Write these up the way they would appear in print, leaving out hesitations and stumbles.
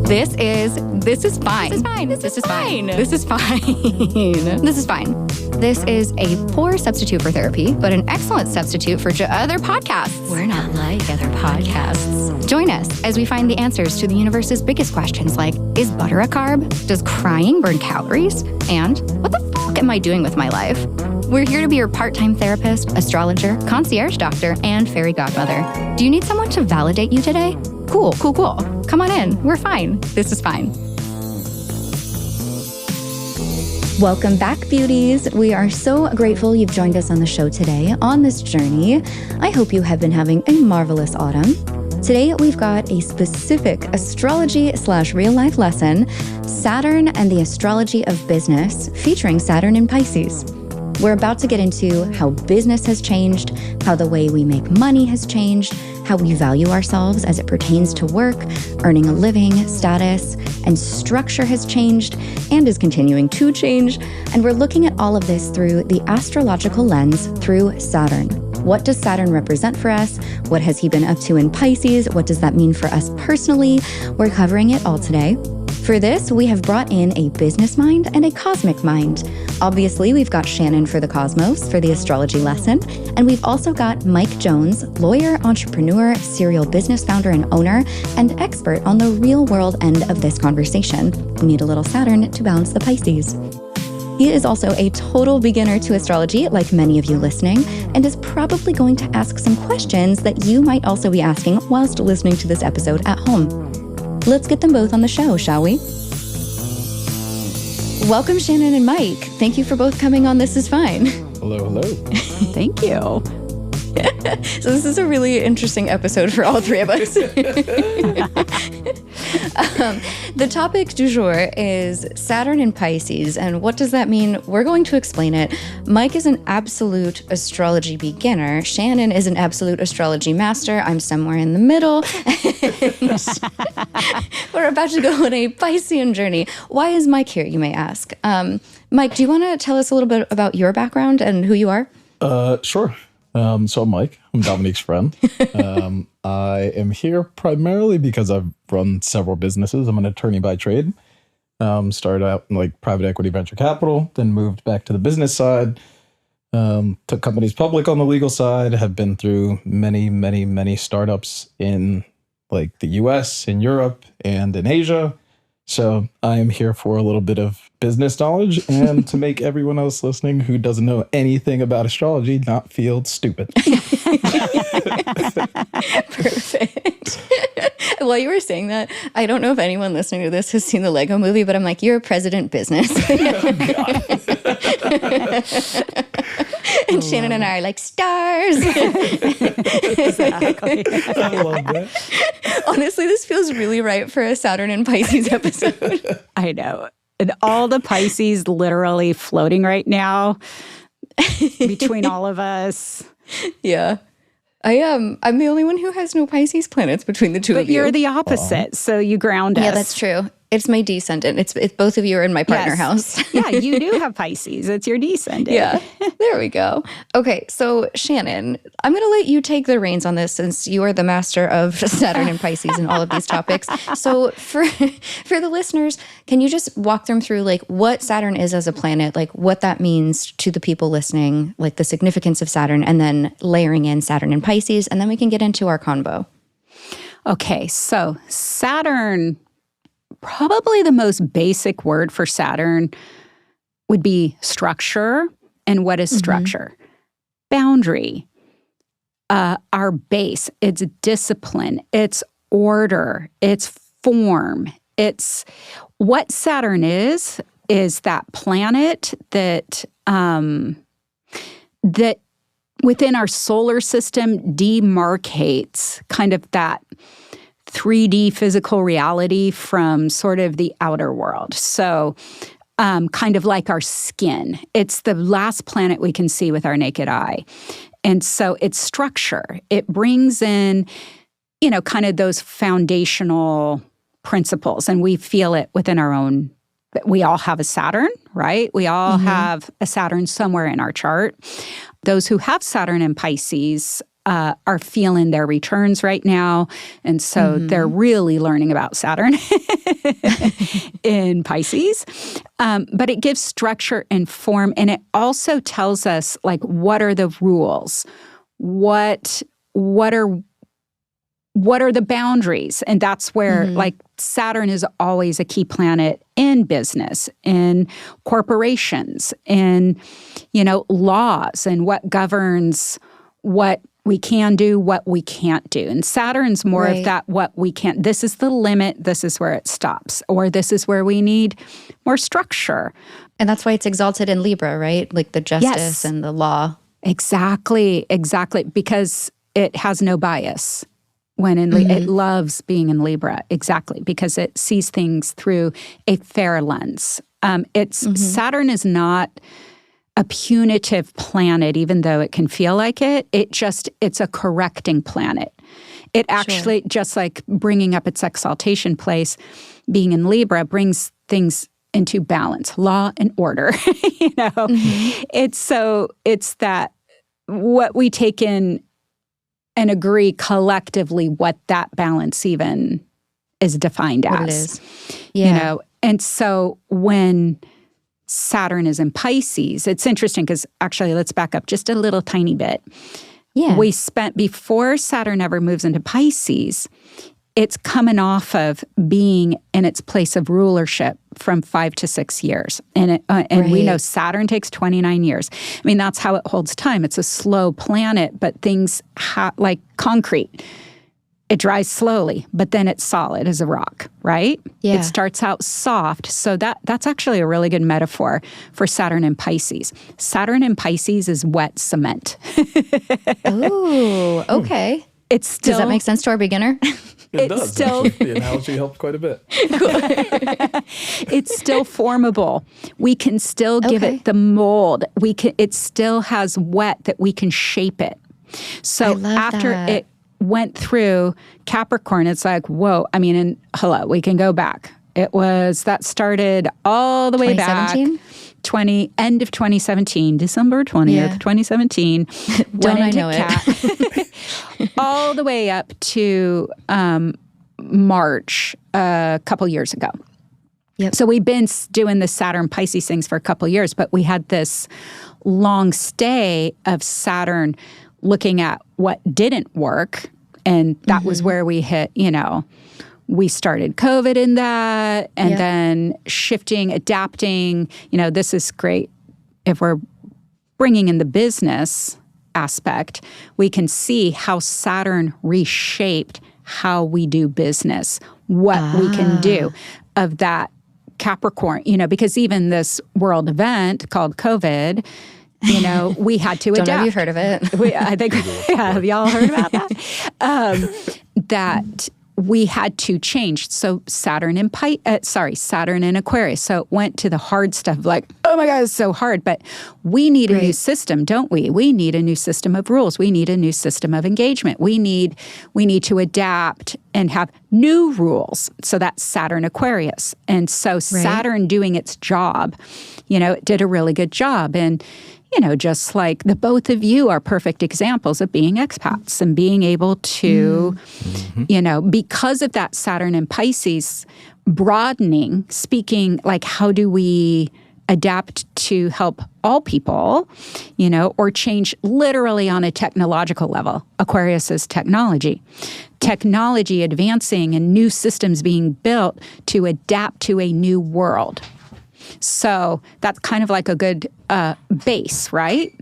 This is fine. This is a poor substitute for therapy, but an excellent substitute for other podcasts. We're not like other podcasts. Join us as we find the answers to the universe's biggest questions like, is butter a carb? Does crying burn calories? And what the fuck am I doing with my life? We're here to be your part-time therapist, astrologer, concierge doctor, and fairy godmother. Do you need someone to validate you today? Cool. Come on in. We're fine. This is fine. Welcome back, beauties. We are so grateful you've joined us on the show today on this journey. I hope you have been having a marvelous autumn. Today, we've got a specific astrology/real-life lesson, Saturn and the Astrology of Business, featuring Saturn in Pisces. We're about to get into how business has changed, how the way we make money has changed, how we value ourselves as it pertains to work, earning a living, status, and structure has changed and is continuing to change. And we're looking at all of this through the astrological lens through Saturn. What does Saturn represent for us? What has he been up to in Pisces? What does that mean for us personally? We're covering it all today. For this, we have brought in a business mind and a cosmic mind. Obviously, we've got Shannon for the cosmos for the astrology lesson, and we've also got Mike Jones, lawyer, entrepreneur, serial business founder and owner, and expert on the real world end of this conversation. We need a little Saturn to balance the Pisces. He is also a total beginner to astrology, like many of you listening, and is probably going to ask some questions that you might also be asking whilst listening to this episode at home. Let's get them both on the show, shall we? Welcome, Shannon and Mike. Thank you for both coming on This Is Fine. Hello. Thank you. So this is a really interesting episode for all three of us. The topic du jour is Saturn in Pisces, and what does that mean? We're going to explain it. Mike is an absolute astrology beginner. Shannon is an absolute astrology master. I'm somewhere in the middle. We're about to go on a Piscean journey. Why is Mike here, you may ask? Mike, do you want to tell us a little bit about your background and who you are? Sure. So I'm Mike. I'm Dominique's friend. I am here primarily because I've run several businesses. I'm an attorney by trade. Started out in private equity venture capital, then moved back to the business side. Took companies public on the legal side. Have been through many startups in the US, in Europe, and in Asia. So I am here for a little bit of business knowledge and to make everyone else listening who doesn't know anything about astrology not feel stupid. Perfect. While you were saying that, I don't know if anyone listening to this has seen the Lego movie, but I'm like, you're a president business. Oh, God. And Shannon and I are like, stars. Exactly. I love that. Honestly, this feels really right for a Saturn and Pisces episode. I know. And all the Pisces literally floating right now between all of us. Yeah. I'm the only one who has no Pisces planets between the two of you. But you're the opposite, so you ground us. Yeah, that's true. It's my descendant. It's both of you are in my partner house. Yeah, you do have Pisces. It's your descendant. Yeah, there we go. Okay, so Shannon, I'm going to let you take the reins on this since you are the master of Saturn and Pisces and all of these topics. So for the listeners, can you just walk them through what Saturn is as a planet, what that means to the people listening, the significance of Saturn, and then layering in Saturn and Pisces, and then we can get into our convo. Okay, so Saturn, probably the most basic word for Saturn would be structure. And what is structure? Mm-hmm. Boundary, our base, it's discipline, it's order, it's form. It's what Saturn is that planet that that within our solar system demarcates kind of that 3D physical reality from sort of the outer world. So kind of like our skin. It's the last planet we can see with our naked eye. And so it's structure. It brings in, kind of those foundational principles. And we feel it within our own. We all have a Saturn, right? We all have a Saturn somewhere in our chart. Those who have Saturn in Pisces are feeling their returns right now. And so they're really learning about Saturn in Pisces. But it gives structure and form. And it also tells us, like, what are the rules? What are the boundaries? And that's where, like, Saturn is always a key planet in business, in corporations, in, laws, and what governs what we can do, what we can't do. And Saturn's more of that, what we can't. This is the limit. This is where it stops. Or this is where we need more structure. And that's why it's exalted in Libra, right? Like the justice and the law. Exactly. Because it has no bias. When it loves being in Libra, exactly, because it sees things through a fair lens. Saturn is not a punitive planet, even though it can feel like it. It's a correcting planet. It actually, just like bringing up its exaltation place, being in Libra brings things into balance, law and order. It's that what we take in and agree collectively what that balance even is defined as. What it is. Yeah. And so when Saturn is in Pisces, it's interesting because actually, let's back up just a little tiny bit. Yeah. Before Saturn ever moves into Pisces, it's coming off of being in its place of rulership from 5 to 6 years. And we know Saturn takes 29 years. I mean, that's how it holds time. It's a slow planet, but things like concrete, it dries slowly, but then it's solid as a rock, right? Yeah. It starts out soft. So that's actually a really good metaphor for Saturn in Pisces. Saturn in Pisces is wet cement. Oh, okay. It's still, does that make sense to our beginner? It does. Still, the analogy helped quite a bit. It's still formable. We can still give it the mold. It still has wet that we can shape it. So after it went through Capricorn, it's like, whoa. I mean, and hello, we can go back. That started all the way back. End of 2017, December 20th, 2017. Don't I know it? All the way up to March a couple years ago. Yep. So we've been doing the Saturn Pisces things for a couple years, but we had this long stay of Saturn looking at what didn't work. And that was where we hit, we started COVID in that, and then shifting, adapting. This is great. If we're bringing in the business aspect, we can see how Saturn reshaped how we do business, what we can do of that Capricorn, because even this world event called COVID, we had to adapt. Don't know if you've heard of it. I think, have y'all heard about that? That we had to change. So Saturn in Aquarius. So it went to the hard stuff, like, oh my God, it's so hard. But we need a new system, don't we? We need a new system of rules. We need a new system of engagement. We need to adapt and have new rules. So that's Saturn Aquarius. And so Saturn doing its job, it did a really good job. And just like the both of you are perfect examples of being expats and being able to, because of that Saturn in Pisces broadening, speaking like, how do we adapt to help all people, or change literally on a technological level. Aquarius is technology. Technology advancing and new systems being built to adapt to a new world. So that's kind of like a good base, right?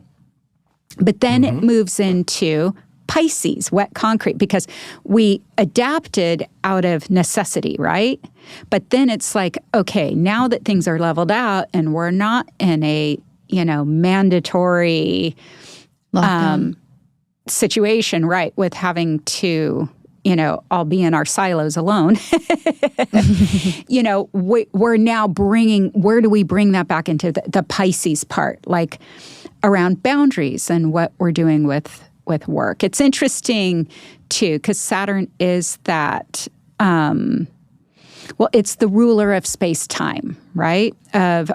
But then it moves into Pisces, wet concrete, because we adapted out of necessity, right? But then it's like, okay, now that things are leveled out and we're not in a, mandatory situation, right, with having to, all be in our silos alone. We're now where do we bring that back into the Pisces part, like around boundaries and what we're doing with work. It's interesting, too, because Saturn is that, it's the ruler of space-time, right? Of,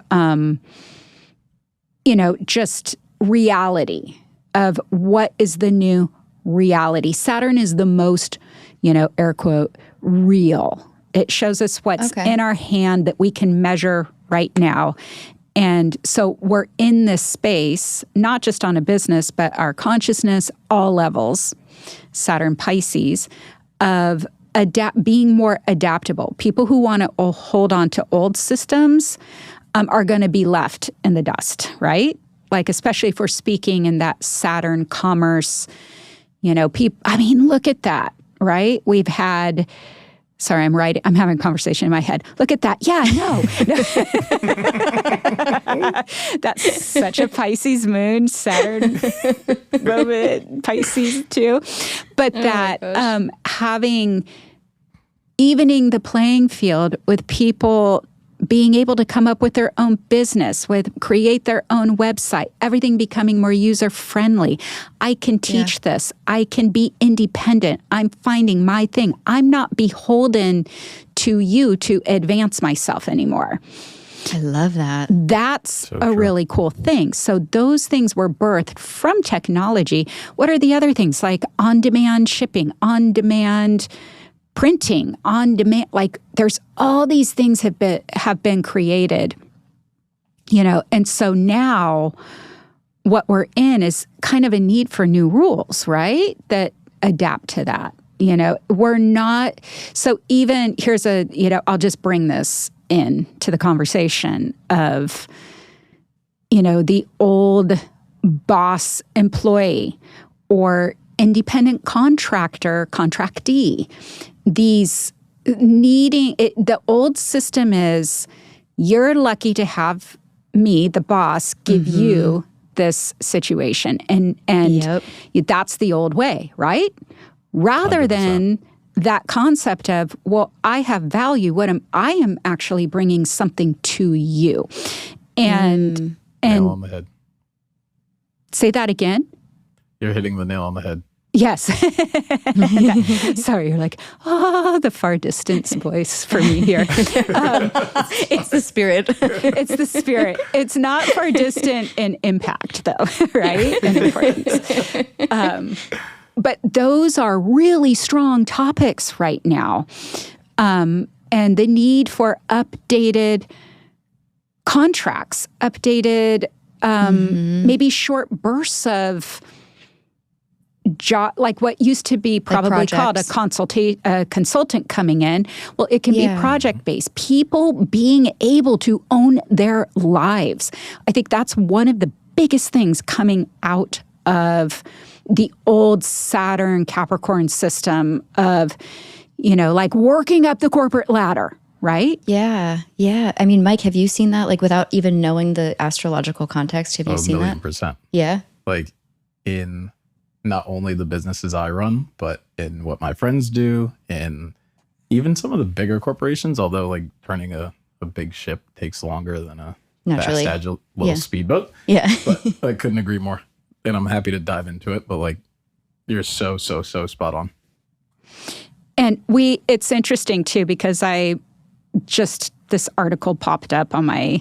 just reality of what is the new reality. Saturn is the most, air quote, real. It shows us what's in our hand that we can measure right now. And so we're in this space, not just on a business, but our consciousness, all levels, Saturn Pisces, of being more adaptable. People who want to hold on to old systems are going to be left in the dust, right? Like, especially if we're speaking in that Saturn commerce, look at that, right? We've had, sorry, I'm having a conversation in my head. Look at that. Yeah, I know. That's such a Pisces moon, Saturn moment, Pisces too. But evening the playing field with people being able to come up with their own business, create their own website, everything becoming more user-friendly. I can teach this. I can be independent. I'm finding my thing. I'm not beholden to you to advance myself anymore. I love that. That's so a really cool thing. So those things were birthed from technology. What are the other things? Like on-demand shipping, on-demand printing, on demand, like there's all these things have been created, and so now what we're in is kind of a need for new rules, right? That adapt to that. We're not, so even here's I'll just bring this in to the conversation of, the old boss employee or independent contractee. These needing it, the old system is you're lucky to have me, the boss, give you this situation, and that's the old way, right? Rather 100%. than that concept of, well, I have value. I am actually bringing something to you, and nail on the head. Say that again. You're hitting the nail on the head. Yes. Sorry, you're like, the far distance voice for me here. It's the spirit. It's the spirit. It's not far distant in impact, though, right? And importance. But those are really strong topics right now. And the need for updated contracts, updated, maybe short bursts of like what used to be probably called a consultant coming in. Well, it can be project-based. People being able to own their lives. I think that's one of the biggest things coming out of the old Saturn Capricorn system of, like working up the corporate ladder, right? Yeah. Yeah. I mean, Mike, have you seen that? Like without even knowing the astrological context, have you seen that? 1,000,000%. Yeah. Like in not only the businesses I run, but in what my friends do, and even some of the bigger corporations, although like turning a big ship takes longer than a fast, agile little speedboat. Yeah. But I couldn't agree more. And I'm happy to dive into it, but like you're so spot on. And it's interesting too, because this article popped up on my,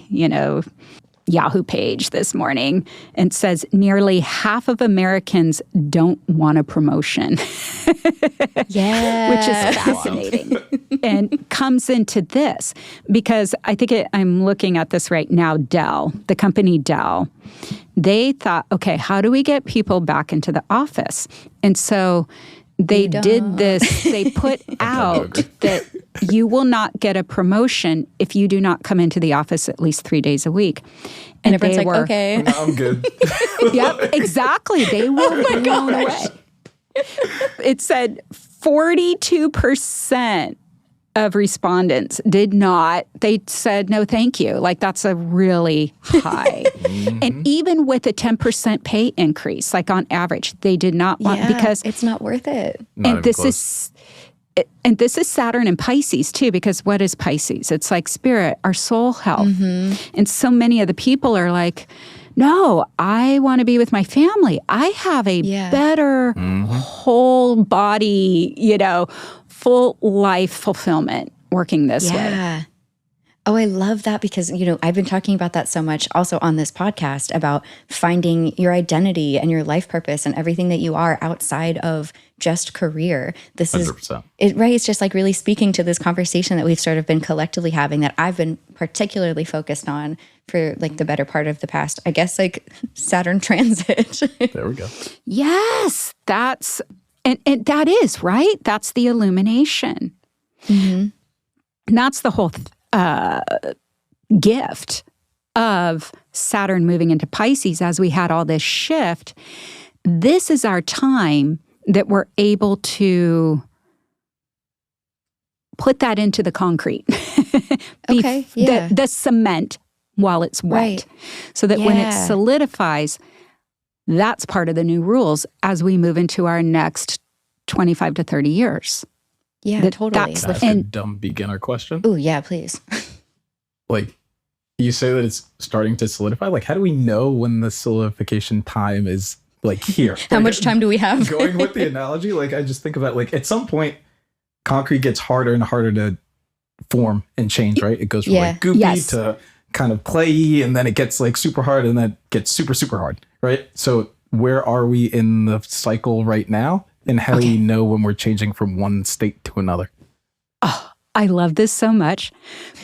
Yahoo page this morning and says nearly half of Americans don't want a promotion. Yeah. Which is fascinating. And comes into this because I think I'm looking at this right now, Dell, the company Dell, they thought, okay, how do we get people back into the office? And so they did this, they put out that you will not get a promotion if you do not come into the office at least 3 days a week. And everyone's like, okay. No, I'm good. Yep, exactly. They were blown away. It said 42% of respondents did not. They said, no, thank you. Like, that's a really high. And even with a 10% pay increase, like on average, they did not want, because it's not worth it. And this is Saturn and Pisces too, because what is Pisces? It's like spirit, our soul health. And so many of the people are like, no, I want to be with my family. I have a better whole body, full life fulfillment working this way. Oh, I love that because, I've been talking about that so much also on this podcast about finding your identity and your life purpose and everything that you are outside of just career. This 100%. is right. It's just like really speaking to this conversation that we've sort of been collectively having that I've been particularly focused on for like the better part of the past, I guess, like Saturn transit. There we go. Yes, and that is, right? That's the illumination. Mm-hmm. And that's the whole gift of Saturn moving into Pisces as we had all this shift. This is our time that we're able to put that into the concrete. Okay, yeah. The cement while it's wet. Right. So that when it solidifies, that's part of the new rules as we move into our next 25 to 30 years. Yeah, totally. Can I ask a dumb beginner question? Oh, yeah, please. Like, you say that it's starting to solidify. Like, how do we know when the solidification time is like here? How much time do we have? Going with the analogy, like I just think about like at some point, concrete gets harder and harder to form and change, right? It goes from like goopy to kind of clayey, and then it gets like super hard, and then it gets super, super hard, right? So where are we in the cycle right now? And how do we know when we're changing from one state to another? Oh, I love this so much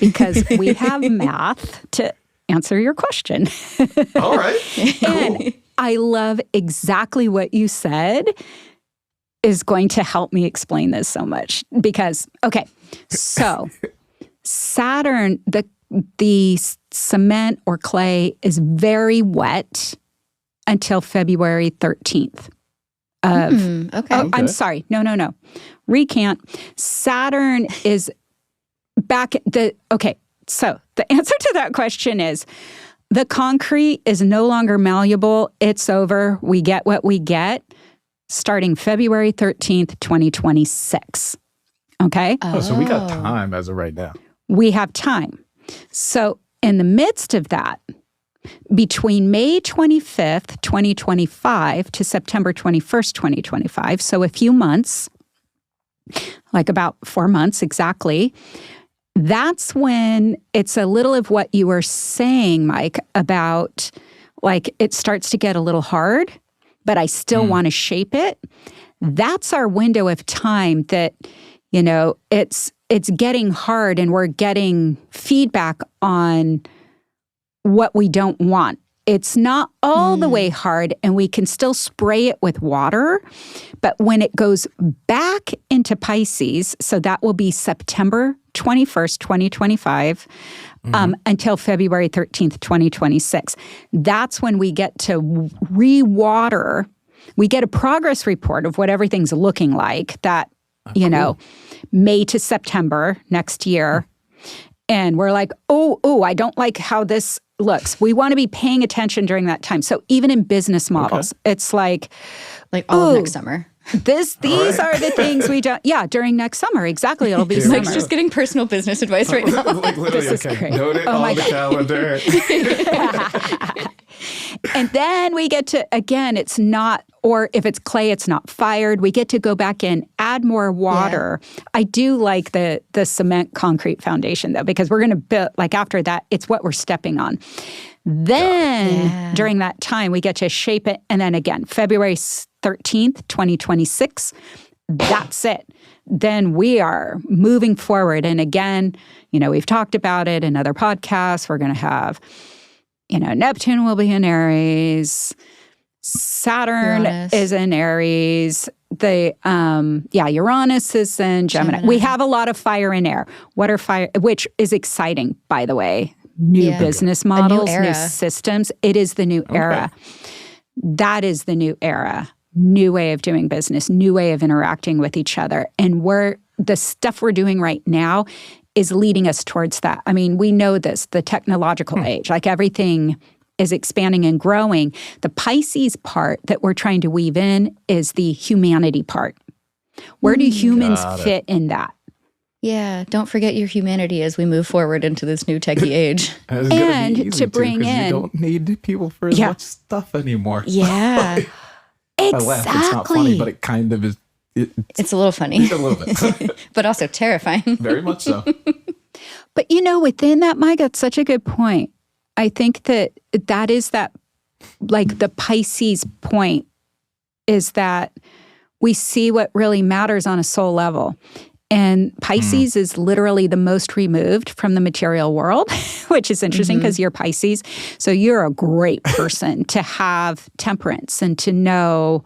because we have math to answer your question. All right. Cool. And I love exactly what you said is going to help me explain this so much. Because, so Saturn, the cement or clay is very wet until February 13th. I'm sorry. No. Recant. Saturn is back so the answer to that question is the concrete is no longer malleable. It's over. We get what we get starting February 13th, 2026. Okay? So we got time as of right now. We have time. So in the midst of that, between May 25th, 2025 to September 21st, 2025, so a few months, like about 4 months exactly, that's when it's a little of what you were saying, Mike, about like it starts to get a little hard, but I still want to shape it. That's our window of time that, it's getting hard and we're getting feedback on what we don't want. It's not all the way hard and we can still spray it with water. But when it goes back into Pisces, so that will be September 21st, 2025, until February 13th, 2026. That's when we get to re-water. We get a progress report of what everything's looking like that, May to September next year. And we're like, I don't like how this looks. We want to be paying attention during that time. So even in business models, it's like all of next summer. These are the things we don't. Yeah, during next summer, exactly. It'll be summer. Mike's just getting personal business advice right now. Like literally, This is great. Note it on the calendar. And then we get to, again, it's not, or if it's clay, it's not fired. We get to go back in, add more water. Yeah. I do like the cement concrete foundation, though, because we're going to build, like after that, it's what we're stepping on. Then during that time, we get to shape it. And then again, February 13th, 2026, that's it. Then we are moving forward. And again, we've talked about it in other podcasts. We're going to have, Neptune will be in Aries. Saturn is in Aries. Uranus is in Gemini. We have a lot of fire and air. What are fire, which is exciting, by the way. New business models, new systems. It is the new era. That is the new era. New way of doing business, new way of interacting with each other. And the stuff we're doing right now is leading us towards that. I mean, we know this, the technological age, like everything is expanding and growing. The Pisces part that we're trying to weave in is the humanity part. Where do humans fit in that? Yeah, don't forget your humanity as we move forward into this new techie age. And to bring in... You don't need people for as much stuff anymore. Yeah. Exactly. I laugh. It's not funny, but it kind of is. It's a little funny. A little bit. But also terrifying. Very much so. But within that, Mike, that's such a good point. I think that is that, like the Pisces point is that we see what really matters on a soul level. And Pisces is literally the most removed from the material world, which is interesting because you're Pisces. So you're a great person to have temperance and to know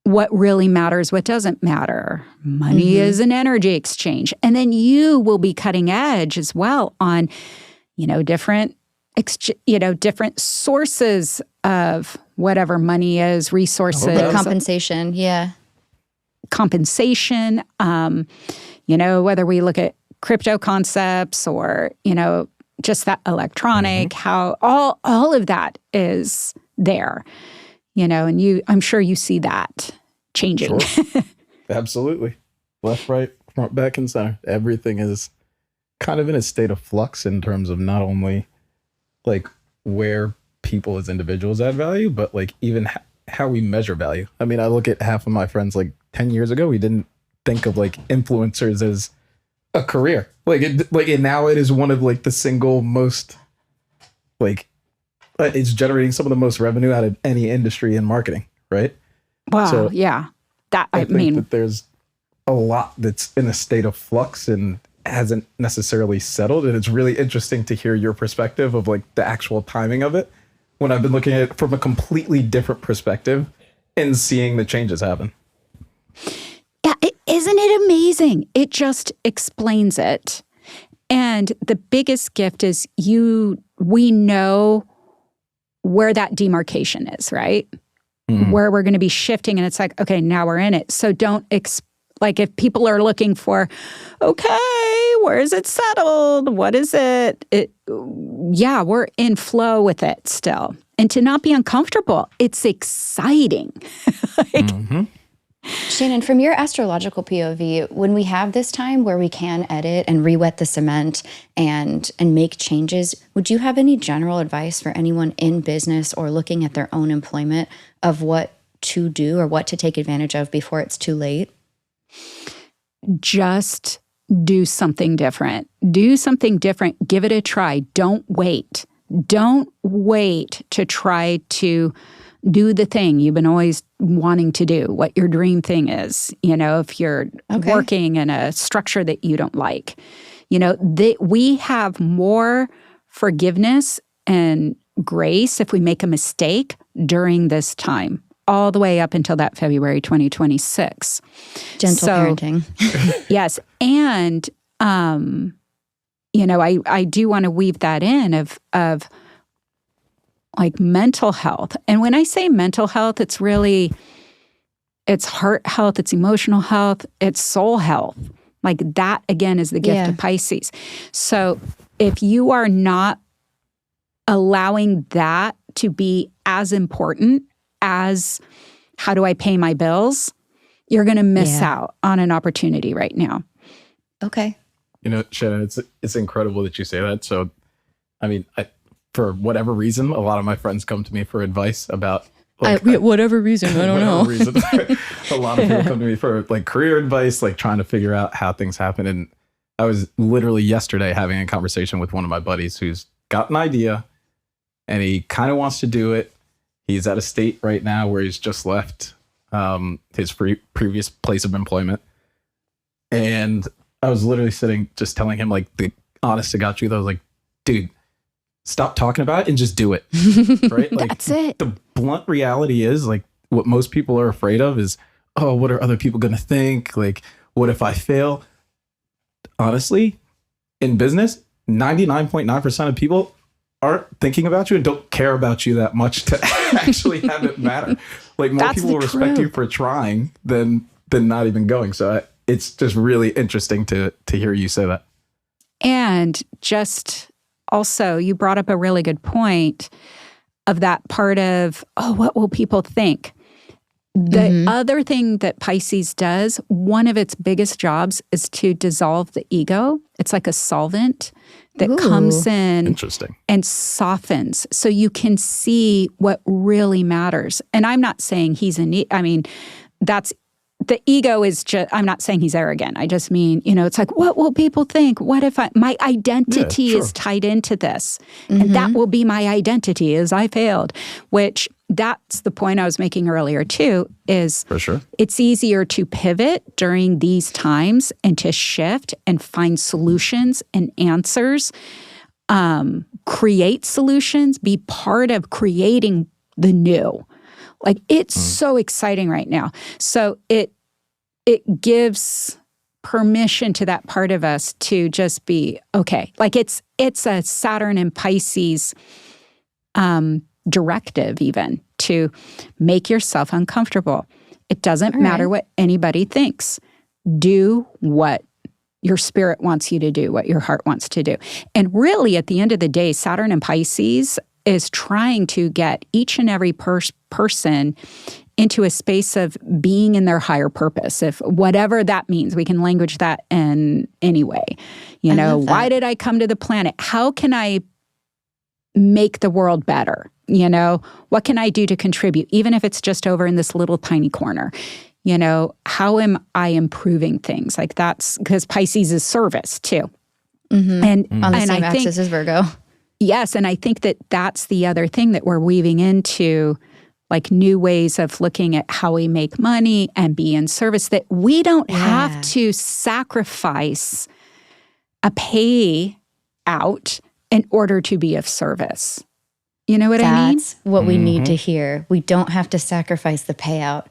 what really matters, what doesn't matter. Money is an energy exchange. And then you will be cutting edge as well on, different sources of whatever money is, resources. The compensation, yeah. Compensation, whether we look at crypto concepts or, just that electronic, how all of that is there, and I'm sure you see that changing. Sure. Absolutely. Left, right, front, back, and center. Everything is kind of in a state of flux in terms of not only like where people as individuals add value, but like even how we measure value. I mean, I look at half of my friends like 10 years ago, we didn't think of like influencers as a career. And now it is one of like the single most it's generating some of the most revenue out of any industry in marketing, right? Wow. So yeah. I think that there's a lot that's in a state of flux and hasn't necessarily settled. And it's really interesting to hear your perspective of like the actual timing of it when I've been looking at it from a completely different perspective and seeing the changes happen. Yeah, isn't it amazing? It just explains it. And the biggest gift is we know where that demarcation is, right? Where we're going to be shifting. And it's like, okay, now we're in it. So don't, if people are looking for, okay, where is it settled? What is it? We're in flow with it still. And to not be uncomfortable, it's exciting. Shannon, from your astrological POV, when we have this time where we can edit and re-wet the cement and make changes, would you have any general advice for anyone in business or looking at their own employment of what to do or what to take advantage of before it's too late? Just do something different. Do something different. Give it a try. Don't wait. Don't wait to try to do the thing you've been always wanting to do, what your dream thing is. If you're working in a structure that you don't like, we have more forgiveness and grace if we make a mistake during this time, all the way up until that February 2026. Gentle parenting. Yes. And, I do want to weave that in of like mental health. And when I say mental health, it's heart health, it's emotional health, it's soul health. Like that, again, is the gift of Pisces. So if you are not allowing that to be as important as how do I pay my bills, you're going to miss out on an opportunity right now. Okay. Shannon, it's incredible that you say that. So, I mean, for whatever reason, a lot of my friends come to me for advice about whatever reason, I don't know. A lot of people come to me for like career advice, like trying to figure out how things happen. And I was literally yesterday having a conversation with one of my buddies who's got an idea and he kind of wants to do it. He's at a state right now where he's just left his previous place of employment. And I was literally just telling him like the honest to God truth. I was like, dude, stop talking about it and just do it. Right? Like, that's it. The blunt reality is like what most people are afraid of is, oh, what are other people going to think? Like, what if I fail? Honestly, in business, 99.9% of people aren't thinking about you and don't care about you that much to actually have it matter. Like more people will respect you for trying than not even going. So it's just really interesting to hear you say that. And just also, you brought up a really good point of that part of, what will people think? The other thing that Pisces does, one of its biggest jobs is to dissolve the ego. It's like a solvent that comes in and softens so you can see what really matters. And I'm not saying he's that's the ego is just, I'm not saying he's arrogant. I just mean, it's like, what will people think? What if my identity is tied into this? And that will be my identity is I failed, which that's the point I was making earlier too, is for sure. It's easier to pivot during these times and to shift and find solutions and answers, create solutions, be part of creating the new. Like it's so exciting right now. So it gives permission to that part of us to just be okay. Like it's a Saturn and Pisces directive even to make yourself uncomfortable. It doesn't matter what anybody thinks. Do what your spirit wants you to do, what your heart wants to do. And really at the end of the day, Saturn and Pisces is trying to get each and every person into a space of being in their higher purpose. If whatever that means, we can language that in any way. Why did I come to the planet? How can I make the world better? What can I do to contribute? Even if it's just over in this little tiny corner. How am I improving things? Like that's because Pisces is service too. And on the same axis as Virgo. Yes, and I think that that's the other thing that we're weaving into, like new ways of looking at how we make money and be in service, that we don't have to sacrifice a pay out in order to be of service. You know what I mean? That's what we need to hear. We don't have to sacrifice the payout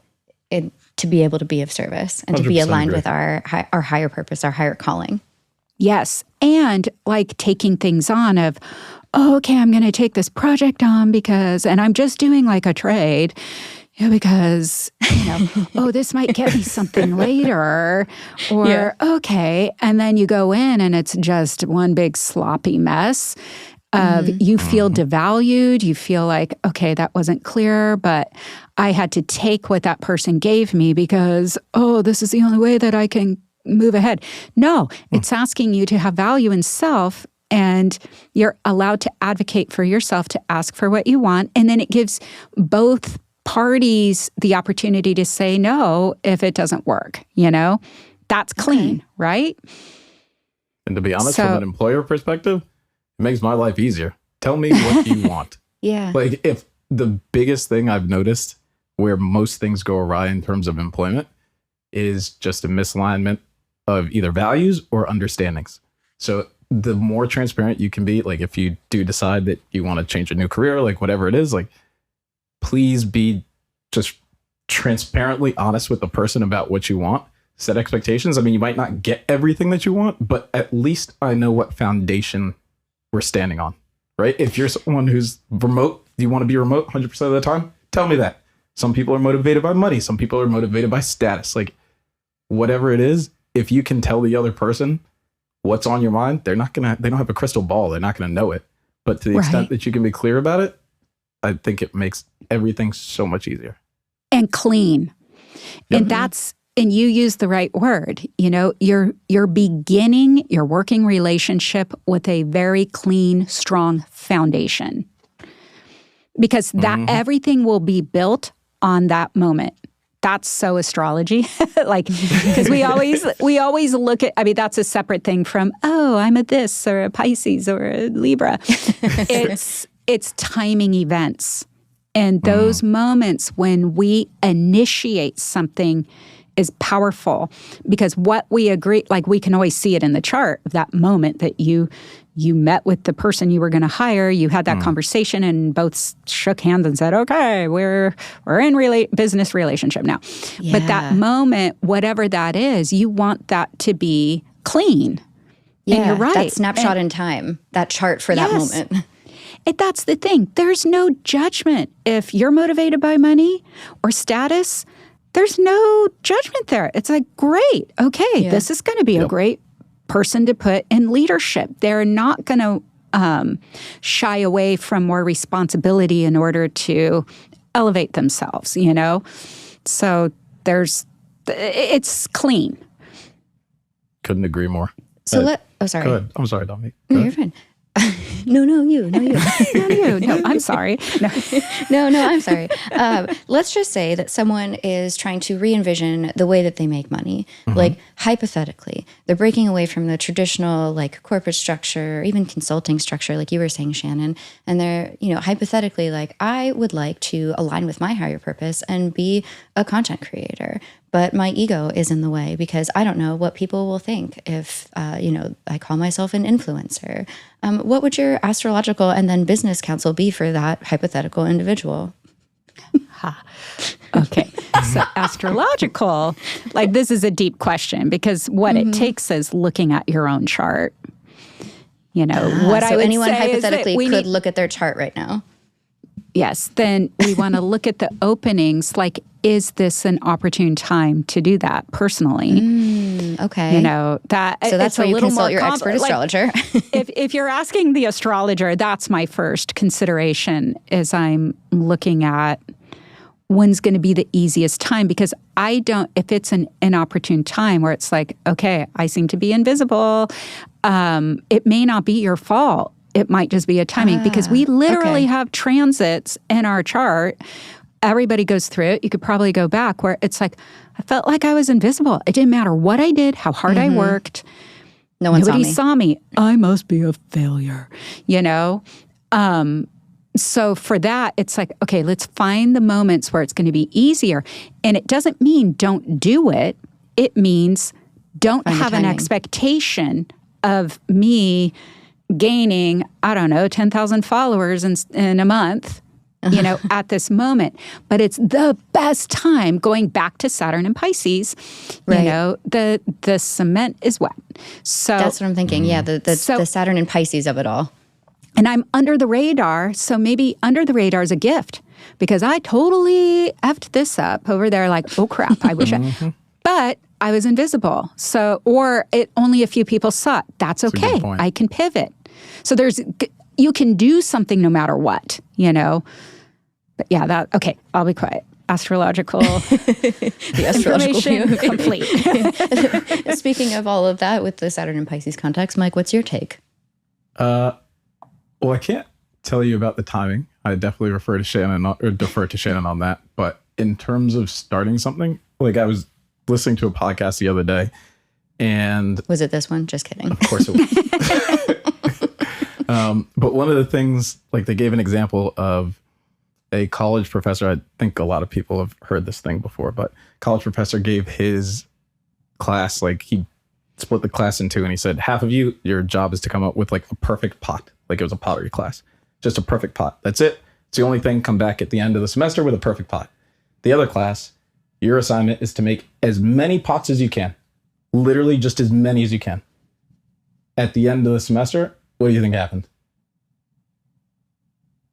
to be able to be of service and to be aligned with our higher purpose, our higher calling. Yes, and like taking things on of, okay, I'm going to take this project on and I'm just doing like a trade, because, this might get me something later, or okay. And then you go in and it's just one big sloppy mess of you feel devalued. You feel like, okay, that wasn't clear, but I had to take what that person gave me because, this is the only way that I can move ahead. No, it's asking you to have value in self, and you're allowed to advocate for yourself, to ask for what you want. And then it gives both parties the opportunity to say no if it doesn't work. That's clean, right? And to be honest, from an employer perspective, it makes my life easier. Tell me what you want. Yeah. Like if the biggest thing I've noticed where most things go awry in terms of employment is just a misalignment of either values or understandings. So the more transparent you can be, like if you do decide that you want to change a new career, like whatever it is, like please be just transparently honest with the person about what you want. Set expectations. I mean, you might not get everything that you want, but at least I know what foundation we're standing on, right? If you're someone who's remote, do you want to be remote 100% of the time? Tell me that. Some people are motivated by money. Some people are motivated by status. Like whatever it is, if you can tell the other person what's on your mind, they don't have a crystal ball. They're not going to know it. But to the extent that you can be clear about it, I think it makes everything so much easier. And clean. Yep. And you use the right word. You're beginning your working relationship with a very clean, strong foundation. Because that everything will be built on that moment. That's so astrology. Because we always look at, that's a separate thing from, I'm a this or a Pisces or a Libra. It's timing events. And those moments when we initiate something is powerful, because what we agree, like we can always see it in the chart, that moment that you met with the person you were going to hire, you had that conversation and both shook hands and said, okay, we're in business relationship now. Yeah. But that moment, whatever that is, you want that to be clean. Yeah, and you're right. That snapshot in time, that chart for that moment. That's the thing. There's no judgment. If you're motivated by money or status, there's no judgment there. It's like, great. Okay, this is going to be a great person to put in leadership. They're not going to shy away from more responsibility in order to elevate themselves, So it's clean. Couldn't agree more. So sorry. Go ahead. I'm sorry, Dominique. No, you're fine. No, you. No, you. No, I'm sorry. No. No, I'm sorry. Let's just say that someone is trying to re-envision the way that they make money. Like, hypothetically, they're breaking away from the traditional, like, corporate structure, or even consulting structure, like you were saying, Shannon. And they're, hypothetically, like, I would like to align with my higher purpose and be a content creator. But my ego is in the way because I don't know what people will think if, I call myself an influencer. What would your astrological and then business counsel be for that hypothetical individual? Okay. So astrological, like this is a deep question because what it takes is looking at your own chart. What I would anyone say hypothetically is that could look at their chart right now. Yes, then we want to look at the openings. Like, is this an opportune time to do that personally? Okay. That so that's where you consult your expert astrologer. if you're asking the astrologer, that's my first consideration is I'm looking at when's going to be the easiest time because if it's an inopportune time where it's like, okay, I seem to be invisible, it may not be your fault. It might just be a timing because we literally have transits in our chart. Everybody goes through it. You could probably go back where it's like, I felt like I was invisible. It didn't matter what I did, how hard I worked. Nobody saw me. I must be a failure, So for that, it's like, okay, let's find the moments where it's going to be easier. And it doesn't mean don't do it. It means don't have an expectation of me gaining, 10,000 followers in a month, at this moment. But it's the best time going back to Saturn and Pisces. Right. The cement is wet. So that's what I'm thinking. Yeah, the Saturn and Pisces of it all. And I'm under the radar. So maybe under the radar is a gift because I totally effed this up over there. Like, oh crap, I wish but I was invisible. So, or only a few people saw it. That's okay. I can pivot. So you can do something no matter what, But yeah, okay, I'll be quiet. Astrological. The astrological view. Complete. Speaking of all of that with the Saturn and Pisces context, Mike, what's your take? Well, I can't tell you about the timing. I definitely defer to Shannon on that. But in terms of starting something, like I was listening to a podcast the other day and... Was it this one? Just kidding. Of course it was. But one of the things, like they gave an example of a college professor. I think a lot of people have heard this thing before, but college professor gave his class, like he split the class in two and he said, half of you, your job is to come up with like a perfect pot. Like it was a pottery class, just a perfect pot. That's it. It's the only thing. Come back at the end of the semester with a perfect pot. The other class, your assignment is to make as many pots as you can. Literally just as many as you can. At the end of the semester, what do you think happened?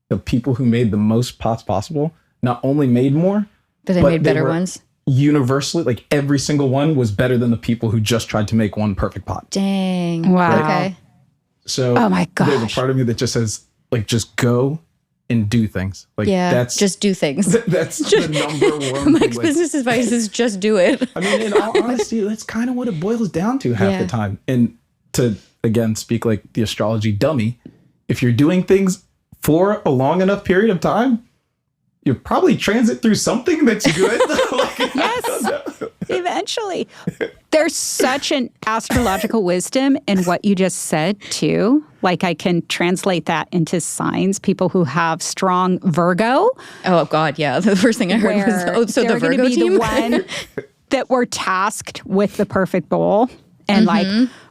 The people who made the most pots possible not only made more, but they made better ones. Universally, like every single one was better than the people who just tried to make one perfect pot. Dang. Wow. Okay. So oh my gosh. There's a part of me that just says, like, just go and do things. Like, that's just do things. That's the number one. Mike's business advice is just do it. I mean, in all honesty, that's kind of what it boils down to half the time. And to, again, speak like the astrology dummy, if you're doing things for a long enough period of time, you'll probably transit through something that's good. Yes, eventually. There's such an astrological wisdom in what you just said, too. Like, I can translate that into signs. People who have strong Virgo. Oh, God, yeah. The first thing I heard was, the Virgo team? The one that were tasked with the perfect bowl. And like,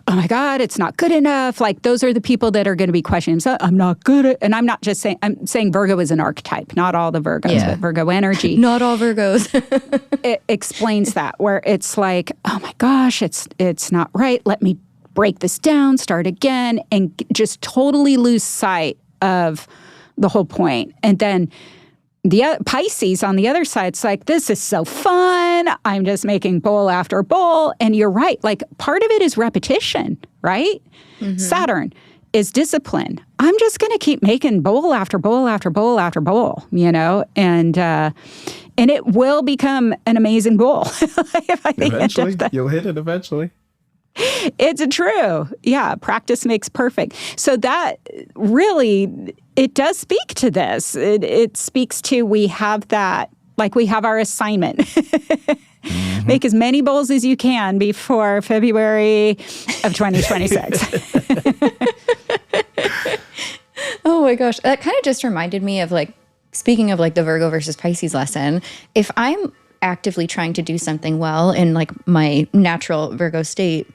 oh my God, it's not good enough. Like, those are the people that are going to be questioning. So I'm not good at, and I'm not just saying, I'm saying Virgo is an archetype, not all the Virgos, but Virgo energy. Not all Virgos. It explains that, where it's like, oh my gosh, it's not right. Let me break this down, start again, and just totally lose sight of the whole point. And then the Pisces on the other side, it's like, this is so fun. I'm just making bowl after bowl. And you're right. Like, part of it is repetition, right? Saturn is discipline. I'm just going to keep making bowl after bowl after bowl after bowl, and it will become an amazing bowl. Eventually, you'll hit it eventually. It's true. Yeah, practice makes perfect. So that really, it does speak to this. It speaks to we have that, like we have our assignment. Mm-hmm. Make as many bowls as you can before February of 2026. Oh my gosh. That kind of just reminded me of like, speaking of like the Virgo versus Pisces lesson, if I'm actively trying to do something well in like my natural Virgo state,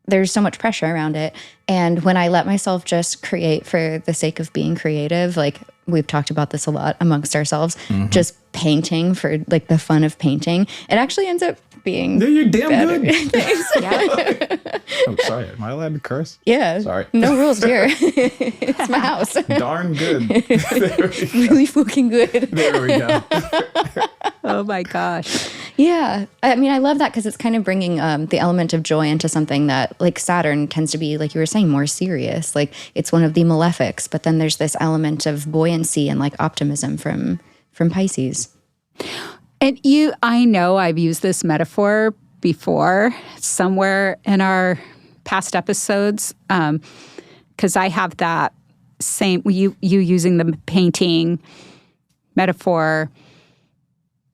there's so much pressure around it. And when I let myself just create for the sake of being creative, like we've talked about this a lot amongst ourselves, just painting for like the fun of painting, it actually ends up being you're damn better. good. Yeah. Oh, sorry. Am I allowed to curse? Yeah. Sorry. No rules here. It's my house. Darn good. Really fucking good. There we go. Oh my gosh. Yeah. I mean, I love that because it's kind of bringing the element of joy into something that like Saturn tends to be, like you were saying, more serious. Like it's one of the malefics, but then there's this element of buoyancy and like optimism from Pisces. And I know I've used this metaphor before somewhere in our past episodes, because I have that same, you using the painting metaphor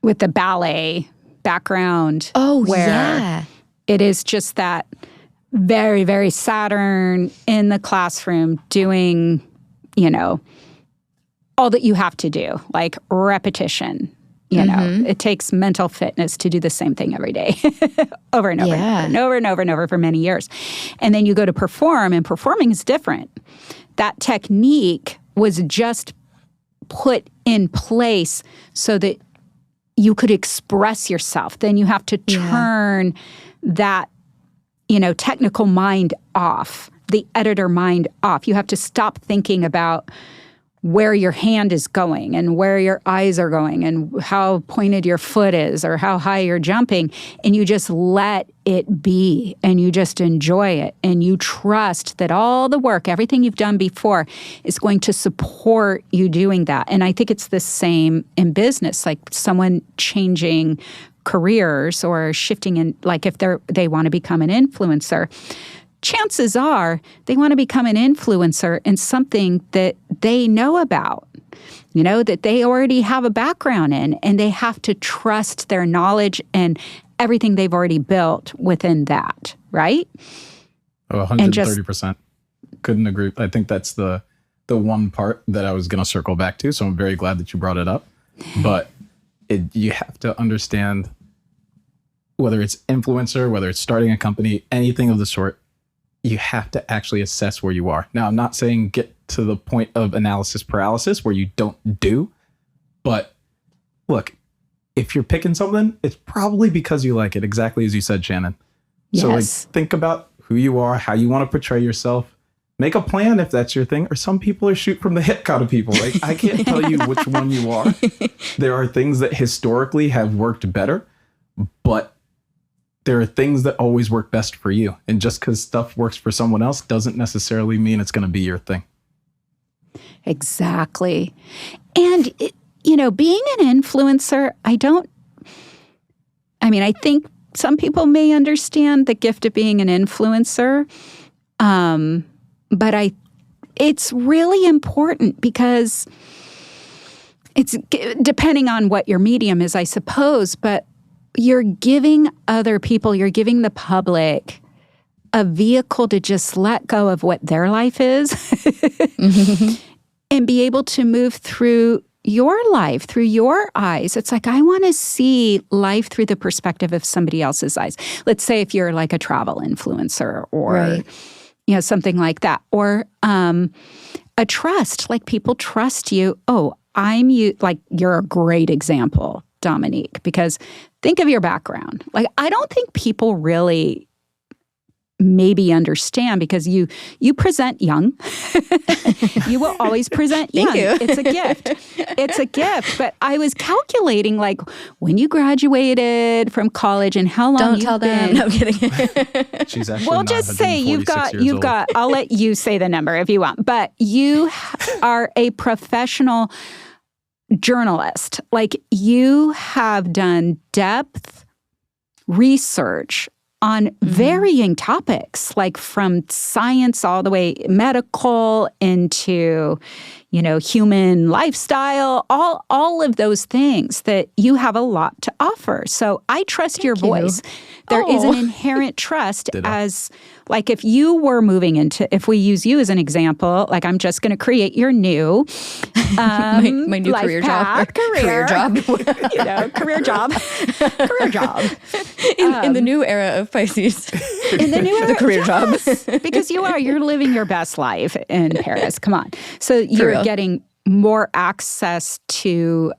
with the ballet background. Oh, where yeah. it is just that very, very Saturn in the classroom doing, all that you have to do, like repetition. It takes mental fitness to do the same thing every day over and over and over and over and over for many years. And then you go to perform, and performing is different. That technique was just put in place so that you could express yourself. Then you have to turn that, technical mind off, the editor mind off. You have to stop thinking about where your hand is going and where your eyes are going and how pointed your foot is or how high you're jumping. And you just let it be and you just enjoy it. And you trust that all the work, everything you've done before is going to support you doing that. And I think it's the same in business, like someone changing careers or shifting in, like if they want to become an influencer. Chances are they want to become an influencer in something that they know about, that they already have a background in, and they have to trust their knowledge and everything they've already built within that, right? Oh, 130%. Couldn't agree. I think that's the one part that I was going to circle back to, so I'm very glad that you brought it up. But you have to understand, whether it's influencer, whether it's starting a company, anything of the sort, you have to actually assess where you are. Now, I'm not saying get to the point of analysis paralysis where you don't do, but look, if you're picking something, it's probably because you like it, exactly as you said, Shannon. Yes. So think about who you are, how you want to portray yourself. Make a plan if that's your thing. Or some people are shoot from the hip kind of people. Like, I can't tell you which one you are. There are things that historically have worked better, but there are things that always work best for you. And just because stuff works for someone else doesn't necessarily mean it's going to be your thing. Exactly. And, being an influencer, I think some people may understand the gift of being an influencer. But it's really important because it's depending on what your medium is, I suppose, but you're giving other people, you're giving the public a vehicle to just let go of what their life is and be able to move through your life, through your eyes. It's like, I want to see life through the perspective of somebody else's eyes. Let's say if you're like a travel influencer or, something like that. Or a trust, like people trust you. Oh, I'm you. Like you're a great example, Dominique, because think of your background. Like, I don't think people really maybe understand because you present young. You will always present young. Thank you. It's a gift. It's a gift. But I was calculating like when you graduated from college and how long Don't tell them. No, I'm kidding. She's actually Well, just say you've got, I'll let you say the number if you want, but you are a professional journalist. Like you have done depth research on varying topics, like from science all the way medical into, human lifestyle, all of those things that you have a lot to offer. So I trust your voice. There is an inherent trust as, like, if you were moving into, if we use you as an example, like, I'm just going to create your new my new career path, job. Career job. Career job. Career job. In the new era of Pisces. In the new era, the career job. Because you're living your best life in Paris. Come on. So you're getting more access to